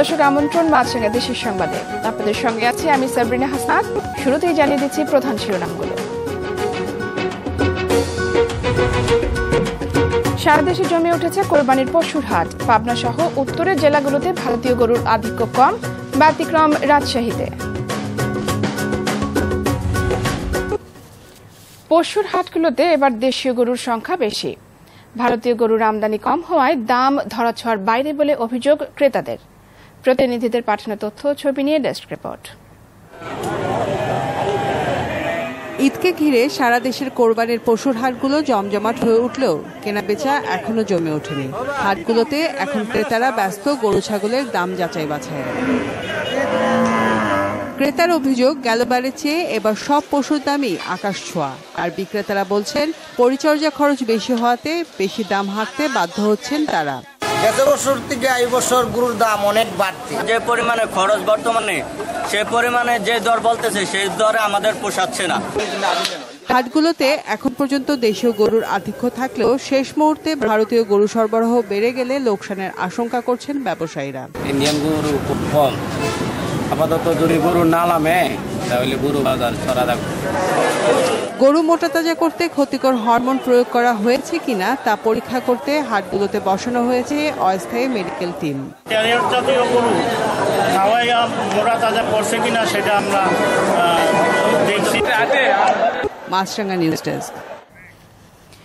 দর্শক, আমন্ত্রণ মাছরাঙা দেশের সংবাদে। আপনাদের সঙ্গে আছি আমি সাবরিনা হাসনাত। শুরুতেই জানিয়ে দিচ্ছি প্রধান শিরোনামগুলো। সারা দেশে জমে উঠেছে কোরবানির পশুর হাট। পাবনা সহ উত্তরের জেলাগুলোতে ভারতীয় গরুর আধিক্য কম, ব্যতিক্রম রাজশাহীতে। পশুর হাটগুলোতে এবার দেশীয় গরুর সংখ্যা বেশি। ভারতীয় গরুর আমদানি কম হওয়ায় দাম ধরাছোঁয়ার বাইরে বলে অভিযোগ ক্রেতাদের। প্রতিনিধিদের পাঠানো তথ্য ছবি নিয়ে ডেস্ক রিপোর্ট। ঈদকে ঘিরে সারা দেশের কোরবানির পশুর হাটগুলো জমজমাট হয়ে উঠলেও কেনাবেচা এখনো জমে ওঠেনি। হাটগুলোতে এখন ক্রেতারা ব্যস্ত গরু ছাগলের দাম যাচাই বাছাই। ক্রেতার অভিযোগ, গেলবারের চেয়ে এবার সব পশুর দামই আকাশ ছোঁয়া। আর বিক্রেতারা বলছেন পরিচর্যা খরচ বেশি হওয়াতে বেশি দাম হাঁকতে বাধ্য হচ্ছেন তারা। গত বছর থেকে এই বছর গরুর দাম অনেক বাড়তি। যে পরিমাণে খরচ বর্তমানে, সে পরিমাণে যে দর বলতেছে সেই দরে আমাদের পোষাচ্ছে না। হাটগুলোতে এখন পর্যন্ত দেশীয় গরুর আধিক্য থাকলেও শেষ মুহূর্তে ভারতীয় গরু সরবরাহ বেড়ে গেলে লোকসানের আশঙ্কা করছেন ব্যবসায়ীরা। ইন্ডিয়ান গরু খুব কম, আপাতত যদি গরু না নামে তাহলে গরু বাজার ছড়া থাকবে। গরু মোটা তাজা করতে ক্ষতিকর হরমোন প্রয়োগ করা হয়েছে কিনা তা পরীক্ষা করতে হাটগুলোতে বসানো হয়েছে অস্থায়ী মেডিকেল টিম। জাতীয় গরু খাওয়াইয়া মোটা তাজা করছে কিনা সেটা আমরা দেখছি। মাছরাঙা নিউজ ডেস্ক।